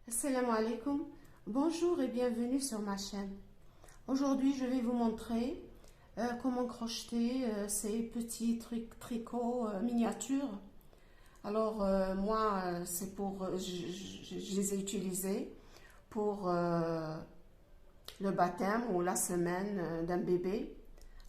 Assalamu alaikum, bonjour et bienvenue sur ma chaîne. Aujourd'hui, je vais vous montrer comment crocheter ces petits tricots miniatures. Alors, moi, c'est pour, je les ai utilisés pour le baptême ou la semaine d'un bébé.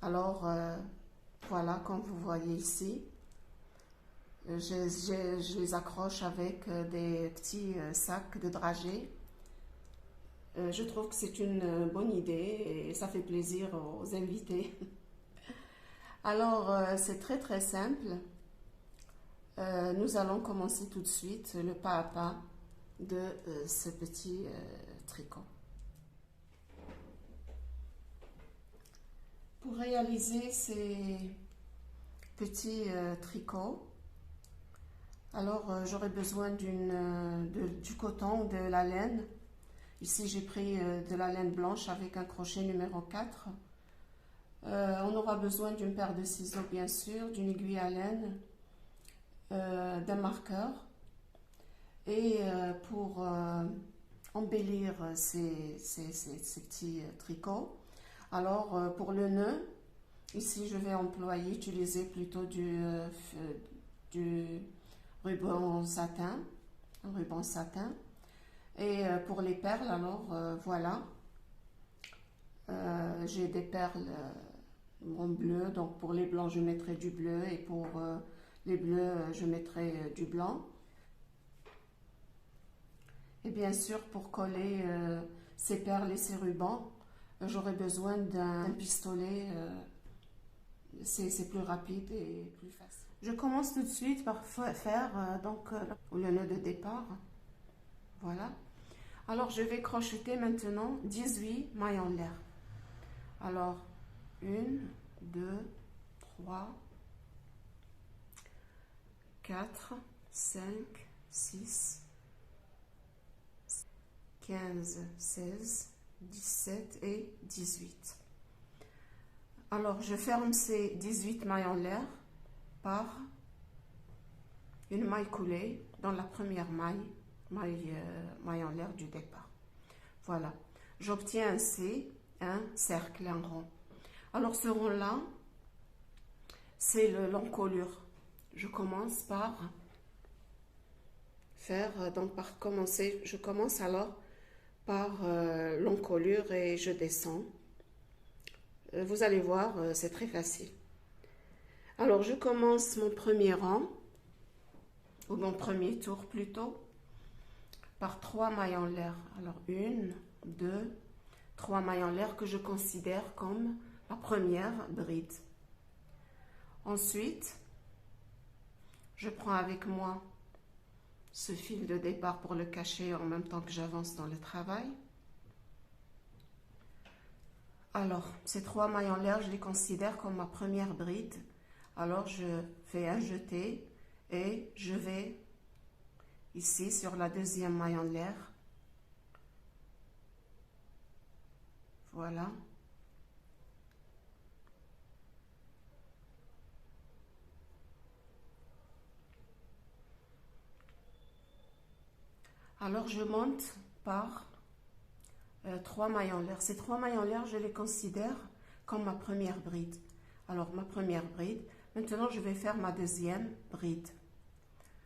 Alors, voilà, comme vous voyez ici, je les accroche avec des petits sacs de dragées. Je trouve que c'est une bonne idée et ça fait plaisir aux invités. Alors, c'est très simple. Nous allons commencer tout de suite le pas à pas de ce petit tricot. Pour réaliser ces petits tricots, alors j'aurai besoin du coton, de la laine. Ici, j'ai pris de la laine blanche avec un crochet numéro 4. On aura besoin d'une paire de ciseaux, bien sûr, d'une aiguille à laine, d'un marqueur. Et pour embellir ces petits tricots, alors pour le nœud, ici, je vais utiliser plutôt du ruban satin, un ruban satin. Et pour les perles, alors voilà, j'ai des perles en bleu, donc pour les blancs je mettrai du bleu et pour les bleus je mettrai du blanc. Et bien sûr pour coller ces perles et ces rubans, j'aurai besoin d'un pistolet, c'est plus rapide et plus facile. Je commence tout de suite par faire le nœud de départ, voilà. Alors, je vais crocheter maintenant 18 mailles en l'air. Alors, 1, 2, 3, 4, 5, 6, 15, 16, 17 et 18. Alors, je ferme ces 18 mailles en l'air par une maille coulée dans la première maille en l'air du départ. Voilà, j'obtiens ainsi un cercle, un rond. Alors ce rond là, c'est l'encolure. Je commence par faire, je commence alors par l'encolure et je descends. Vous allez voir, c'est très facile. Alors je commence mon premier rang, ou mon premier tour plutôt, par 3 mailles en l'air. Alors 1, 2, 3 mailles en l'air que je considère comme la première bride. Ensuite, je prends avec moi ce fil de départ pour le cacher en même temps que j'avance dans le travail. Alors, ces 3 mailles en l'air, je les considère comme ma première bride. Alors, je fais un jeté et je vais ici sur la deuxième maille en l'air. Voilà. Alors je monte par 3 mailles en l'air. Ces 3 mailles en l'air, je les considère comme ma première bride. Alors ma première bride. Maintenant, je vais faire ma deuxième bride.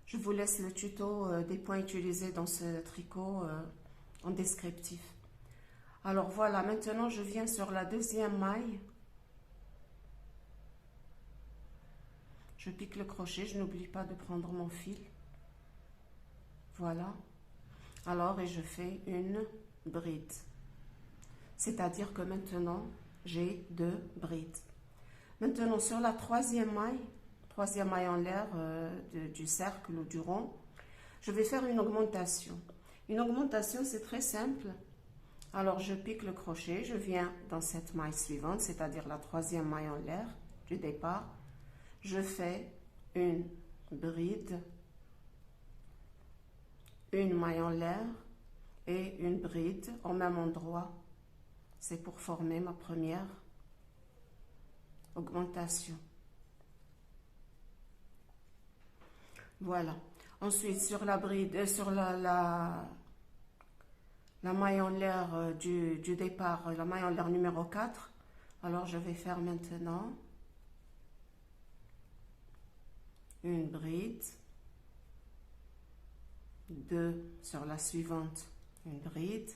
Je vous laisse le tuto des points utilisés dans ce tricot en descriptif. Alors voilà, maintenant je viens sur la deuxième maille. Je pique le crochet, je n'oublie pas de prendre mon fil. Voilà. Alors, et je fais une bride. C'est-à-dire que maintenant, j'ai 2 brides. Maintenant, sur la troisième maille en l'air du cercle ou du rond, je vais faire une augmentation. Une augmentation, c'est très simple. Alors, je pique le crochet, je viens dans cette maille suivante, c'est-à-dire la troisième maille en l'air du départ. Je fais une bride, une maille en l'air et une bride au même endroit. C'est pour former ma première augmentation. Voilà. Ensuite, sur la bride, sur la maille en l'air du départ, la maille en l'air numéro 4. Alors je vais faire maintenant une bride, 2 sur la suivante, une bride.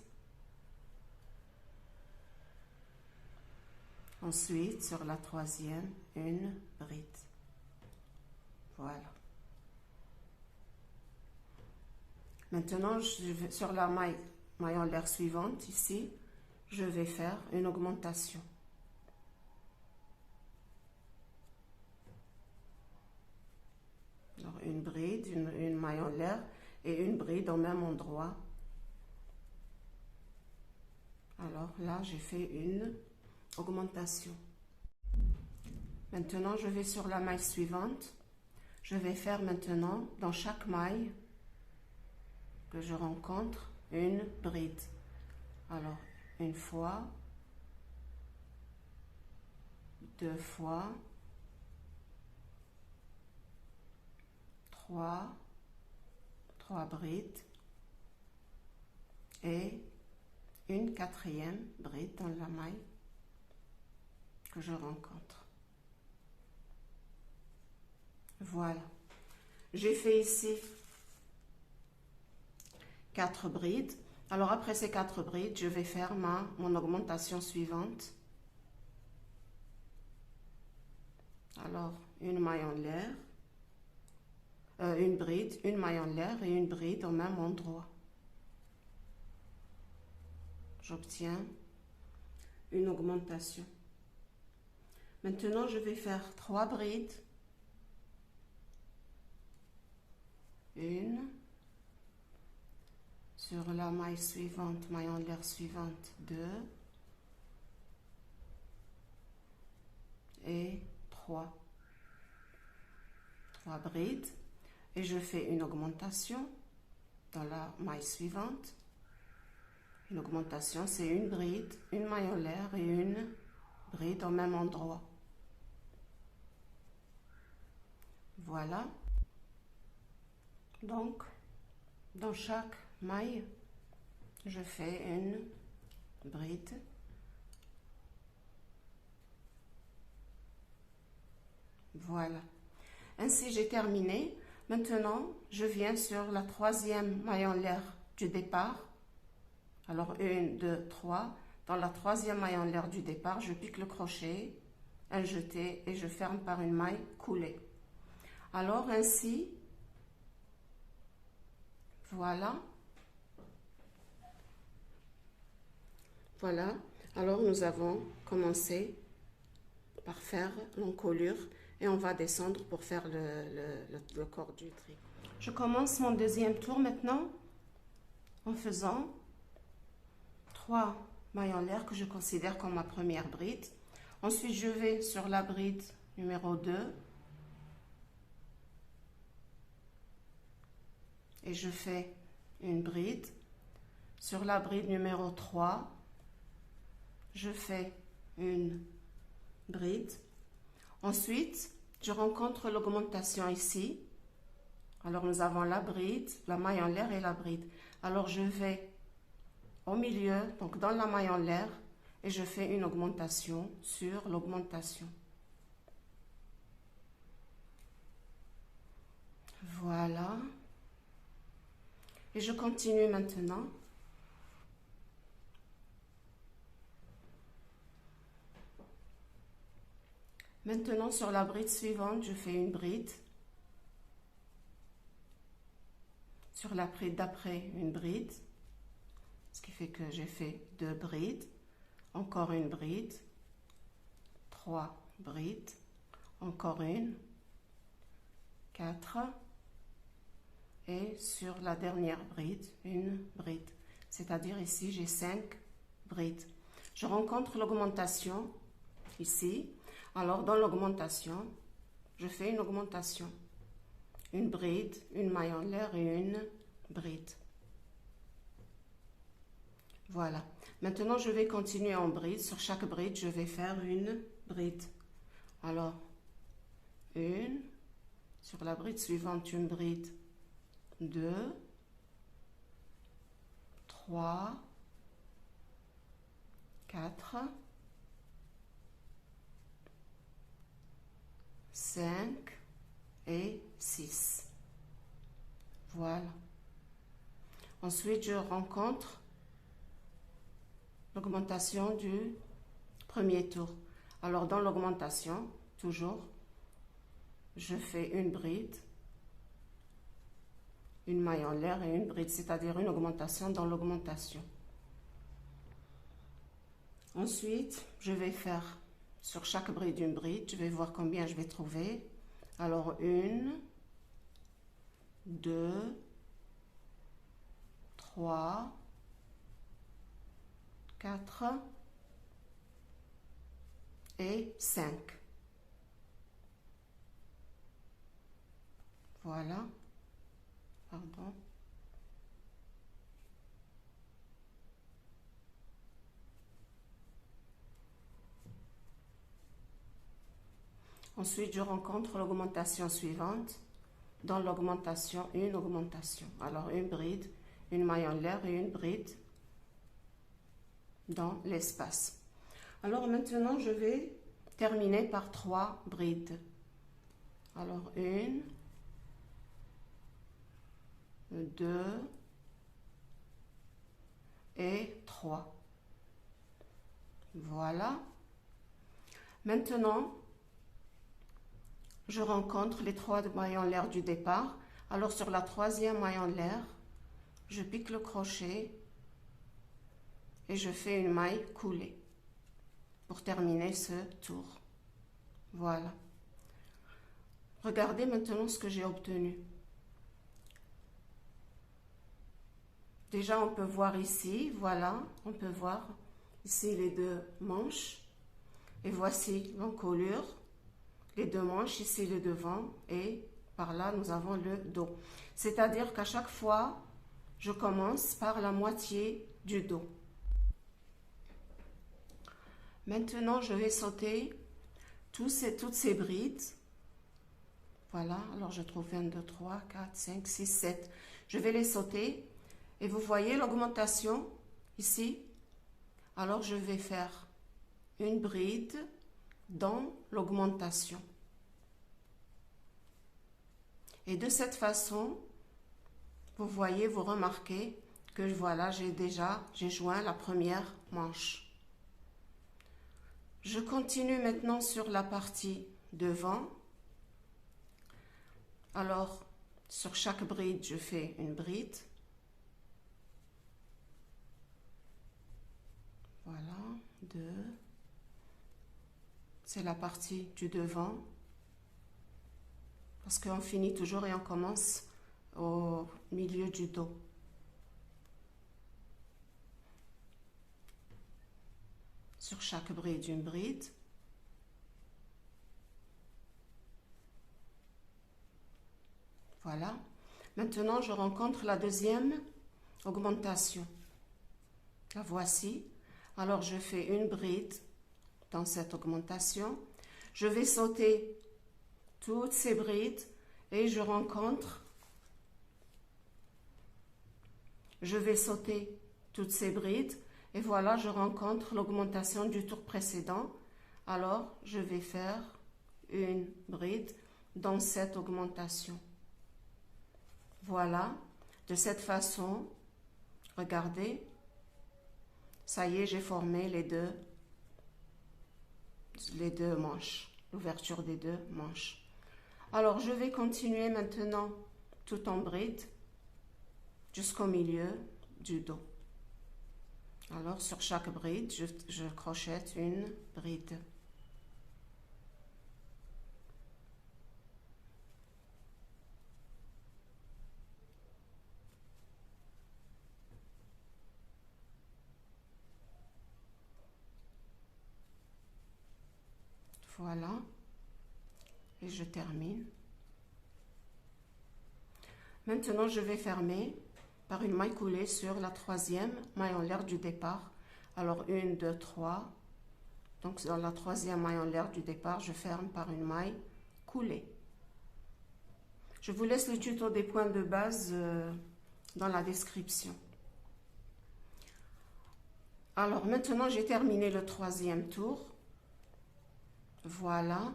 Ensuite, sur la troisième, une bride. Voilà. Maintenant, sur la maille en l'air suivante, ici, je vais faire une augmentation. Alors, une bride, une maille en l'air et une bride au même endroit. Alors là, j'ai fait une augmentation. Maintenant, je vais sur la maille suivante. Je vais faire maintenant, dans chaque maille que je rencontre, une bride. Alors, une fois, 2 fois, 3 brides et une 4e bride dans la maille que je rencontre. Voilà. J'ai fait ici 4 brides. Alors après ces 4 brides, je vais faire mon augmentation suivante. Alors une maille en l'air, une bride, une maille en l'air et une bride au même endroit. J'obtiens une augmentation. Maintenant, je vais faire 3 brides. Une. Sur la maille suivante, maille en l'air suivante, 2. Et 3. 3 brides. Et je fais une augmentation dans la maille suivante. Une augmentation, c'est une bride, une maille en l'air et une bride au même endroit. Voilà. Donc, dans chaque maille, je fais une bride. Voilà. Ainsi, j'ai terminé. Maintenant, je viens sur la 3e maille en l'air du départ. Alors, 1, 2, 3. Dans la 3e maille en l'air du départ, je pique le crochet, un jeté et je ferme par une maille coulée. Alors, ainsi, voilà. Voilà. Alors, nous avons commencé par faire l'encolure et on va descendre pour faire le corps du tricot. Je commence mon deuxième tour maintenant en faisant 3 mailles en l'air que je considère comme ma première bride. Ensuite, je vais sur la bride numéro 2 et je fais une bride. Sur la bride numéro 3, je fais une bride. Ensuite, je rencontre l'augmentation ici. Alors, nous avons la bride, la maille en l'air et la bride. Alors, je vais au milieu, donc dans la maille en l'air, et je fais une augmentation sur l'augmentation. Voilà. Et je continue maintenant. Maintenant, sur la bride suivante, je fais une bride. Sur la bride d'après, une bride. Ce qui fait que j'ai fait 2 brides. Encore une bride. 3 brides. Encore une. 4. Et sur la dernière bride, une bride. C'est-à-dire ici, j'ai 5 brides. Je rencontre l'augmentation ici. Alors, dans l'augmentation, je fais une augmentation. Une bride, une maille en l'air et une bride. Voilà. Maintenant, je vais continuer en bride. Sur chaque bride, je vais faire une bride. Alors, une. Sur la bride suivante, une bride. 2. 3. 4, 5 et 6. Voilà. Ensuite, je rencontre l'augmentation du premier tour. Alors, dans l'augmentation, toujours, je fais une bride, une maille en l'air et une bride, c'est-à-dire une augmentation dans l'augmentation. Ensuite, je vais faire sur chaque bride une bride. Je vais voir combien je vais trouver. Alors, 1, 2, 3, 4 et 5. Voilà. Pardon. Ensuite, je rencontre l'augmentation suivante. Dans l'augmentation, une augmentation. Alors, une bride, une maille en l'air et une bride dans l'espace. Alors, maintenant, je vais terminer par 3 brides. Alors, 1, 2 et 3. Voilà. Maintenant, je rencontre les 3 mailles en l'air du départ. Alors, sur la 3e maille en l'air, je pique le crochet et je fais une maille coulée pour terminer ce tour. Voilà. Regardez maintenant ce que j'ai obtenu. Déjà, on peut voir ici, voilà, on peut voir ici les 2 manches. Et voici l'encolure, les 2 manches, ici le devant et par là, nous avons le dos. C'est-à-dire qu'à chaque fois, je commence par la moitié du dos. Maintenant, je vais sauter toutes ces brides. Voilà, alors je trouve 1, 2, 3, 4, 5, 6, 7. Je vais les sauter et vous voyez l'augmentation ici. Alors, je vais faire une bride dans l'augmentation. Et de cette façon, vous voyez, vous remarquez que voilà, j'ai joint la première manche. Je continue maintenant sur la partie devant. Alors, sur chaque bride, je fais une bride. Voilà, 2. C'est la partie du devant. Parce qu'on finit toujours et on commence au milieu du dos. Sur chaque bride, une bride. Voilà. Maintenant, je rencontre la 2e augmentation. La voici. Alors, je fais une bride dans cette augmentation. Je vais sauter toutes ces brides et je rencontre. Je vais sauter toutes ces brides et voilà, je rencontre l'augmentation du tour précédent. Alors, je vais faire une bride dans cette augmentation. Voilà, de cette façon, regardez, ça y est, j'ai formé les deux manches, l'ouverture des 2 manches. Alors, je vais continuer maintenant tout en bride jusqu'au milieu du dos. Alors, sur chaque bride, je crochette une bride. Voilà. Et je termine. Maintenant, je vais fermer par une maille coulée sur la 3e maille en l'air du départ. Alors, 1, 2, 3. Donc, dans la 3e maille en l'air du départ, je ferme par une maille coulée. Je vous laisse le tuto des points de base dans la description. Alors maintenant, j'ai terminé le troisième tour. Voilà.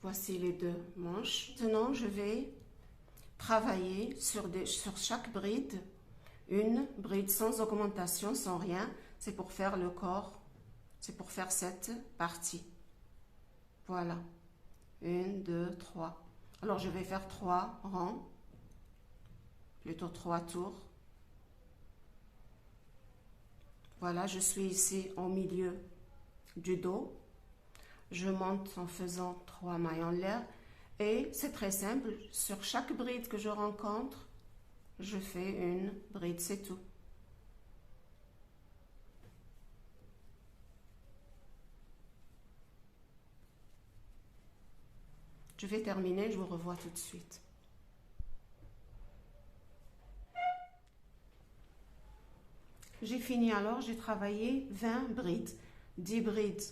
Voici les deux manches. Maintenant, je vais travailler sur chaque bride. Une bride sans augmentation, sans rien. C'est pour faire le corps. C'est pour faire cette partie. Voilà. 1, 2, 3. Alors, je vais faire 3 rangs. Plutôt 3 tours. Voilà, je suis ici au milieu du dos. Je monte en faisant 3 mailles en l'air. Et c'est très simple. Sur chaque bride que je rencontre, je fais une bride, c'est tout. Je vais terminer, je vous revois tout de suite. J'ai fini alors, j'ai travaillé 20 brides. 10 brides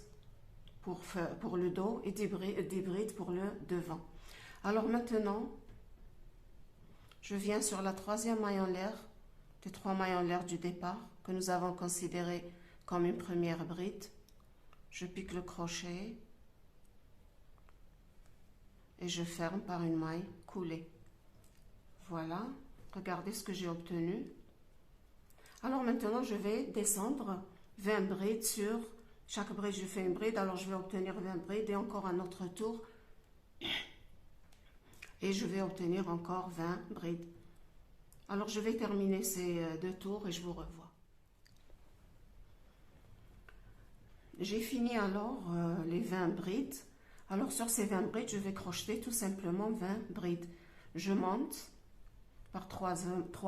pour le dos et 10 brides pour le devant. Alors maintenant, je viens sur la troisième maille en l'air, des 3 mailles en l'air du départ, que nous avons considéré comme une première bride. Je pique le crochet et je ferme par une maille coulée. Voilà, regardez ce que j'ai obtenu. Alors maintenant, je vais descendre 20 brides sur chaque bride. Je fais une bride, alors je vais obtenir 20 brides et encore un autre tour. Et je vais obtenir encore 20 brides. Alors je vais terminer ces 2 tours et je vous revois. J'ai fini alors les 20 brides. Alors sur ces 20 brides, je vais crocheter tout simplement 20 brides. Je monte par 3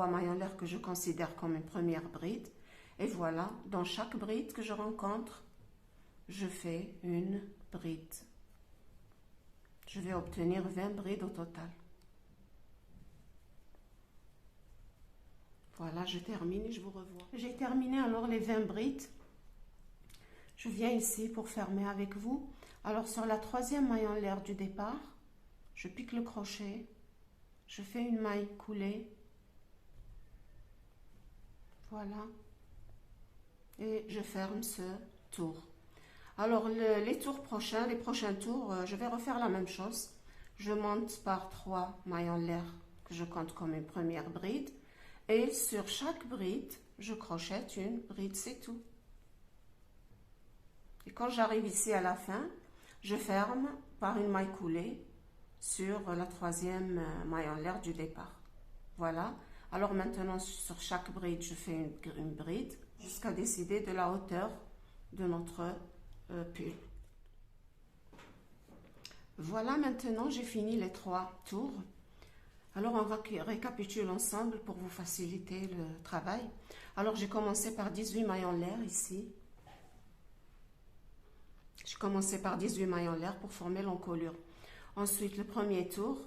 mailles en l'air que je considère comme une première bride. Et voilà, dans chaque bride que je rencontre, je fais une bride. Je vais obtenir 20 brides au total. Voilà, je termine et je vous revois. J'ai terminé alors les 20 brides. Je viens ici pour fermer avec vous. Alors sur la troisième maille en l'air du départ, je pique le crochet. Je fais une maille coulée. Voilà. Et je ferme ce tour. Alors les prochains tours, je vais refaire la même chose. Je monte par 3 mailles en l'air que je compte comme une première bride. Et sur chaque bride, je crochette une bride, c'est tout. Et quand j'arrive ici à la fin, je ferme par une maille coulée sur la troisième maille en l'air du départ. Voilà. Alors maintenant, sur chaque bride, je fais une bride jusqu'à décider de la hauteur de notre pull. Voilà, maintenant, j'ai fini les 3 tours. Alors, on va récapituler ensemble pour vous faciliter le travail. Alors, j'ai commencé par 18 mailles en l'air ici. J'ai commencé par 18 mailles en l'air pour former l'encolure. Ensuite, le premier tour,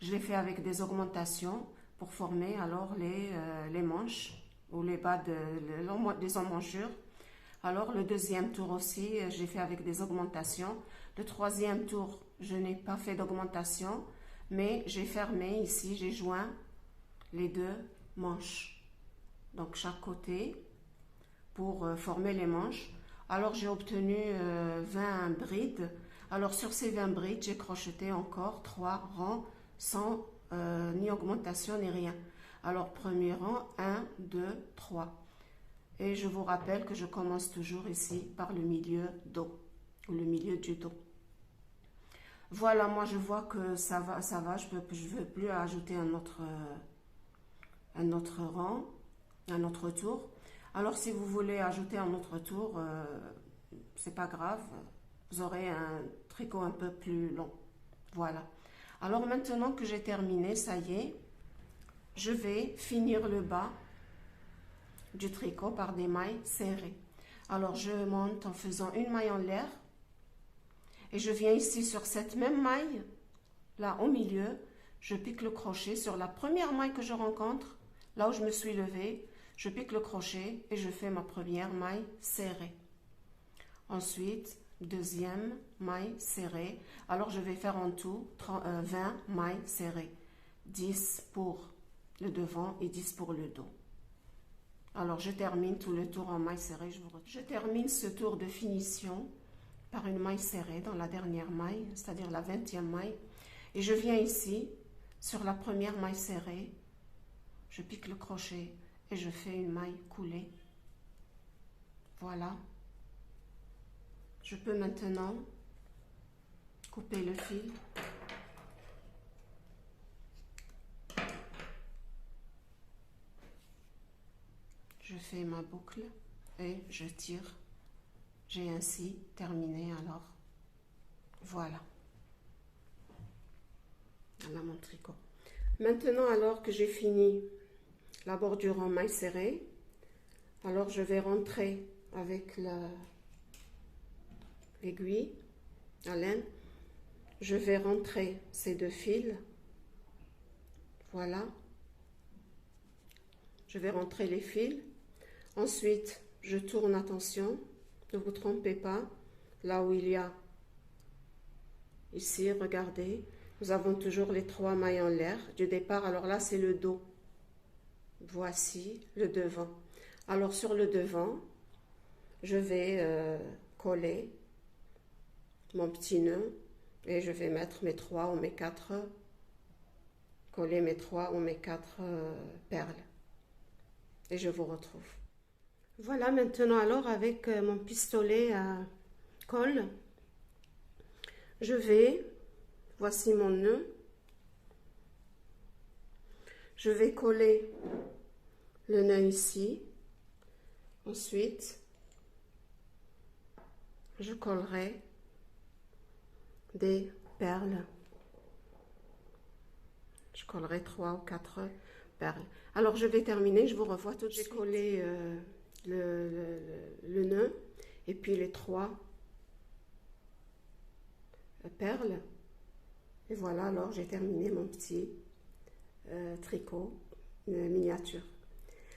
je l'ai fait avec des augmentations pour former alors les manches ou les bas des emmanchures. Alors, le deuxième tour aussi, j'ai fait avec des augmentations. Le troisième tour, je n'ai pas fait d'augmentation, mais j'ai fermé ici, j'ai joint les 2 manches. Donc, chaque côté pour former les manches. Alors, j'ai obtenu 20 brides. Alors, sur ces 20 brides, j'ai crocheté encore 3 rangs sans ni augmentation ni rien. Alors, premier rang, 1, 2, 3. Et je vous rappelle que je commence toujours ici par le milieu dos, ou le milieu du dos. Voilà, moi je vois que ça va, je ne veux plus ajouter un autre rang, un autre tour. Alors si vous voulez ajouter un autre tour, c'est pas grave, vous aurez un tricot un peu plus long. Voilà. Alors maintenant que j'ai terminé, ça y est, je vais finir le bas du tricot par des mailles serrées. Alors je monte en faisant une maille en l'air et je viens ici sur cette même maille, là au milieu, je pique le crochet sur la première maille que je rencontre, là où je me suis levée, je pique le crochet et je fais ma première maille serrée. Ensuite, deuxième maille serrée. Alors je vais faire en tout 20 mailles serrées. 10 pour le devant et 10 pour le dos. Alors je termine tout le tour en maille serrée. Je termine ce tour de finition par une maille serrée dans la dernière maille, c'est-à-dire la 20e maille. Et je viens ici, sur la première maille serrée, je pique le crochet et je fais une maille coulée. Voilà. Je peux maintenant couper le fil. Je fais ma boucle et je tire. J'ai ainsi terminé alors. Voilà. Voilà mon tricot. Maintenant, alors que j'ai fini la bordure en maille serrée, alors je vais rentrer avec l'aiguille à laine. Je vais rentrer ces deux fils. Voilà. Je vais rentrer les fils. Ensuite, je tourne, attention, ne vous trompez pas, là où il y a, ici, regardez, nous avons toujours les 3 mailles en l'air du départ. Alors là, c'est le dos. Voici le devant. Alors sur le devant, je vais coller mon petit nœud et je vais mettre mes 3 ou mes 4, coller mes 3 ou mes 4 perles. Et je vous retrouve. Voilà, maintenant alors avec mon pistolet à colle, je vais, voici mon nœud, je vais coller le nœud ici, ensuite je collerai des perles, je collerai 3 ou 4 perles. Alors je vais terminer, je vous revois tout de suite. J'ai collé le nœud et puis les 3 perles et voilà, alors j'ai terminé mon petit tricot miniature.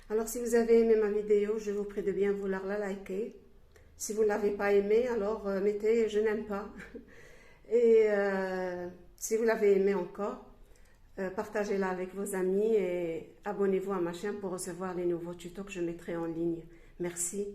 Alors si vous avez aimé ma vidéo, je vous prie de bien vouloir la liker. Si vous ne l'avez pas aimé, alors mettez je n'aime pas. Et si vous l'avez aimé encore, partagez-la avec vos amis et abonnez-vous à ma chaîne pour recevoir les nouveaux tutos que je mettrai en ligne. Merci.